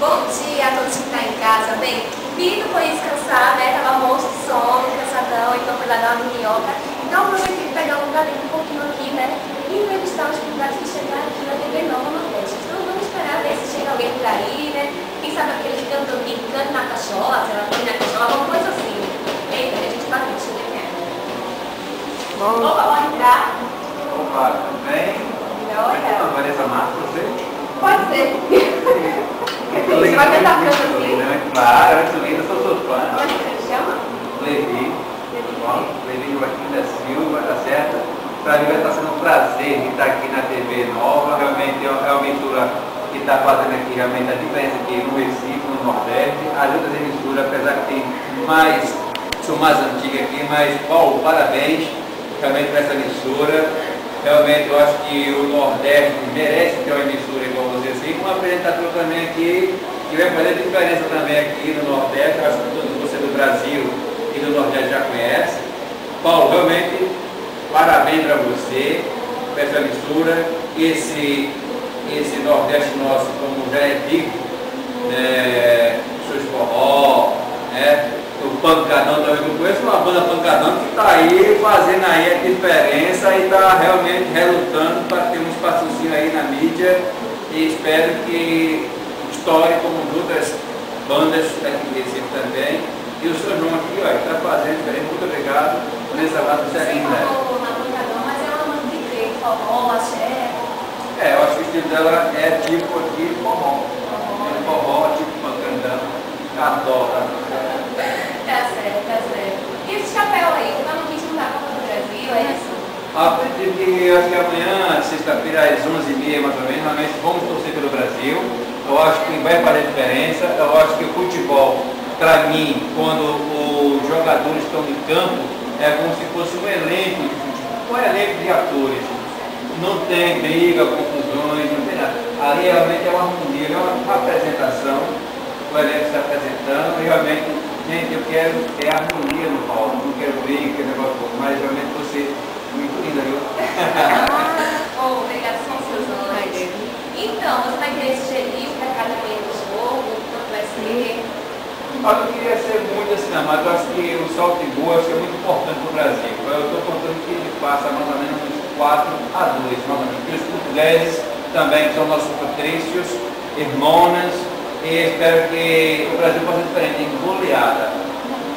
Bom dia a todos que estão em casa. Bem, Vitor foi descansar, né? Tava morto de sono, cansadão, então foi lá dar uma minhoca. Então aproveitei de pegar um lugarzinho um pouquinho aqui, né? E entrevistar os convidados que chegaram aqui na TV Nova Nordeste. Então vamos esperar ver se chega alguém por aí, né? Quem sabe aqueles cantando na cachola, sei lá, na cachola, alguma coisa assim. Eita, a gente vai ver, deixa eu ver quem é. Opa, pode entrar? Opa, tudo bem? Olha. Vanessa Matos, você? Pode ser. Você vai cantar canta assim? Claro, muito linda, sou fã. Como é que você chama? Levi. Levi Joaquim da Silva, tá certo? Para mim vai estar sendo um prazer de estar aqui na TV Nova. Realmente é uma emissora que está fazendo aqui realmente a diferença aqui no Recife, no Nordeste. As outras emissoras, apesar que tem mais, são mais antigas aqui, mas Paulo, parabéns realmente para essa emissora. Realmente eu acho que o Nordeste merece ter uma emissora igual você assim, com um apresentador também aqui, que vai fazer diferença também aqui no Nordeste. Eu acho que todos você do Brasil e do Nordeste já conhece. Paulo, realmente, parabéns para você, para essa emissora. Esse Nordeste nosso, como já é dito, seus forró, né? O Pancadão também, eu conheço uma banda Pancadão que está aí fazendo aí a diferença e está realmente relutando para ter um espaçozinho aí na mídia, e espero que estoure como outras bandas daqui de Recife também. E o seu João aqui, ó, está fazendo diferença. Muito obrigado. Vanessa Matos, você é linda. Na Pancadão, mas ela não de quê? Forró, axé. Eu acho que o estilo dela é tipo aqui forró. Forró, tipo Pancadão. Adoro. Tá certo, tá certo. E esse chapéu aí, tu não quis mudar a Copa do Brasil, é isso? Acredito que acho que amanhã, sexta-feira, às 11h30 mais ou menos, realmente vamos torcer pelo Brasil. Eu acho que vai fazer diferença. Eu acho que o futebol, para mim, quando os jogadores estão em campo, é como se fosse um elenco de futebol, um elenco de atores. Não tem briga, confusões, não tem nada. Ali realmente é uma harmonia, é uma apresentação, o elenco se apresentando, e realmente, gente, eu quero ter harmonia no palco, não quero briga, que negócio todo, mas realmente você muito linda, viu? Obrigada, são seus olhos. Então, você vai querer sugerir o recado do jogo, quanto vai ser? Eu não queria ser muito assim, não, mas eu acho que o salto de gol é muito importante para o Brasil. Eu estou contando que ele passa mais ou menos uns 4-2, mais ou menos. E os portugueses também, que são nossos patrícios, irmãos, e espero que o Brasil possa ser diferente em goleada.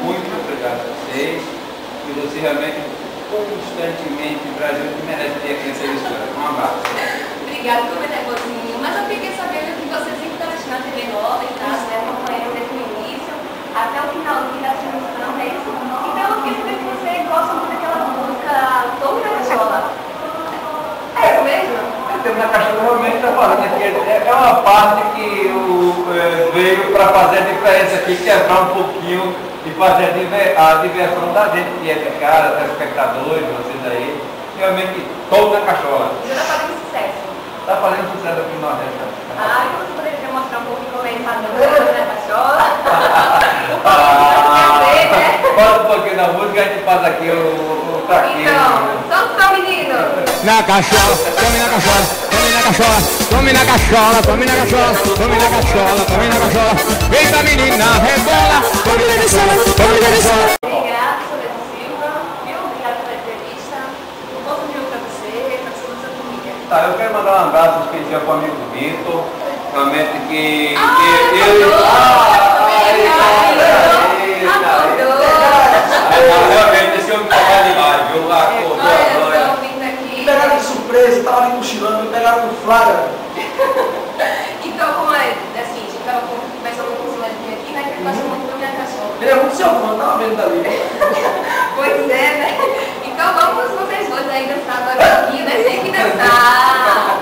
Muito obrigado a vocês, e você realmente, constantemente, o Brasil que merece ter aqui nessa emissora. Um abraço. Obrigada por me ter cozinho, mas eu fiquei sabendo que você sempre está assistindo a TV Nova e tal, né? Acompanhando desde o início até o finalzinho da transmissão, é isso? Então eu fiquei sabendo que você gosta muito daquela música Tome na Cachola. É isso mesmo? Temos na Cachola realmente está falando aqui, é uma parte que veio para fazer a diferença aqui, quebrar um pouquinho e fazer a diversão da gente que é de casa, telespectadores, vocês aí, realmente Tome na Cachola. Já está fazendo sucesso. Está fazendo sucesso aqui no Nordeste. Ah, então você poderia mostrar um pouquinho como é que faz na cachola? Bota um pouquinho da música, a gente faz aqui o traquinho. Então, só menino! Na cachola, tome na cachola, tome na cachola, tome na cachola, tome na cachola, tome na cachola, tome na cachola. Eita menina, rebola, tome na cachola, tome na cachola. Obrigada, Soledad Silva, viu? Obrigada pela entrevista. Um bom dia para você, para toda a sua família. Tá, eu quero mandar um abraço especial para o amigo Vitor, realmente que realmente esse homem está demais, viu? Acordou agora. Me pegaram de surpresa, estava ali cochilando, me pegaram no flagra. Então, como é assim, a gente estava conversando com o Soledad aqui, né? Que ele gosta muito da minha cachorra. Ele é muito seu fã, estava vendo dali. Pois é, né? Então vamos vocês dois aí dançar agora um pouquinho, né? Tem que dançar.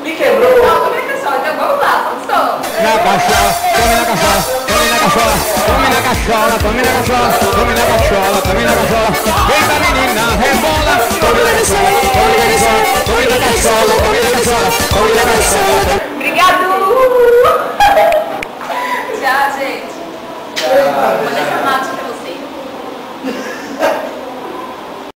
Me quebrou. Não, também pessoal, então vamos lá, vamos só. Na cachola, tome na cachola, tome na cachola, tome na cachola, tome na cachola, tome na cachola, tome na cachola. Eita menina, rebola, tome na cachola, tome na cachola, tome na cachola, tome na cachola, tome na cachola. Obrigado! Já, gente. Vou deixar mate pra você.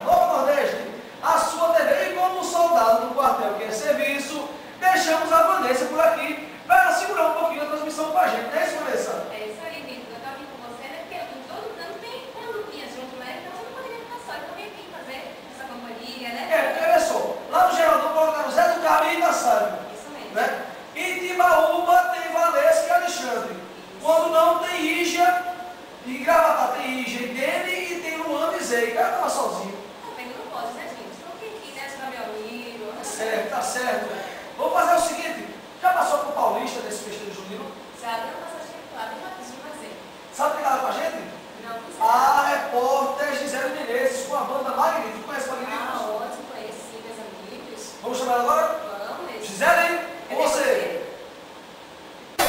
Nova Nordeste, a sua TV e como soldado do quartel que é serviço, deixamos a Vanessa por aqui para segurar um pouquinho a transmissão. missão pra gente, não é isso, Vanessa? É isso aí, Vitor. Eu tô aqui com você, né? Porque todo ano tem uma lutinha junto, né? Então você não poderia ficar só. Eu também vim fazer essa companhia, né? Porque olha só, lá no Geraldão colocaram Zé do Caminho e da Sânia. Isso mesmo. Né? Em Timbaúba tem Valesca e Alexandre. Quando não tem Ígia, e Gravatá tem Ígia e Dene e tem Luana e Zé. O cara tava sozinho. Tá vendo? Não pode, né, gente? Não tem que, né? Você tá meu amigo. Tá certo. Vamos fazer o seguinte, já passou pro Paulista desse festejo junino? Já deu uma passagem lá, bem rapidinho, mas é. Sabe quem estava com a gente? Não, não sei. A repórter Gisele Menezes, com a banda Magnífico. Conhece Magnífico? Ah, ótimo, conheci meus amigos. Vamos chamar ela agora? Vamos, Gisele, com você.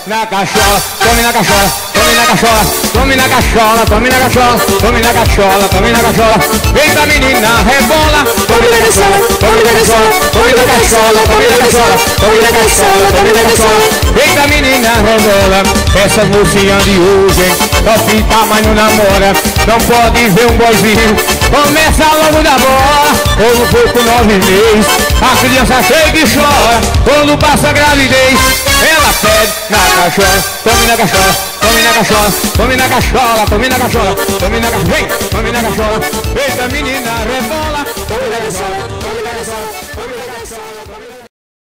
Na cachola, tome na cachola, tome na cachola, tome na cachola, tome na cachola, tome na cachola, tome na cachola. Eita menina, rebola, tome na cachola, tome na cachola, tome na cachola, tome na cachola, tome na cachola, tome na cachola. Eita menina, rebola, essas mocinhas de hoje, só fica mas não namora, não pode ver um boizinho, começa logo da bola, ou no pouco 9 meses, a criança chega e chora, quando passa a gravidez, ela pede na cachola, tome na cachola, tome na cachola, tome na cachola, tome na cachola, tome na cachola, vem, tome na cachola, eita menina, rebola.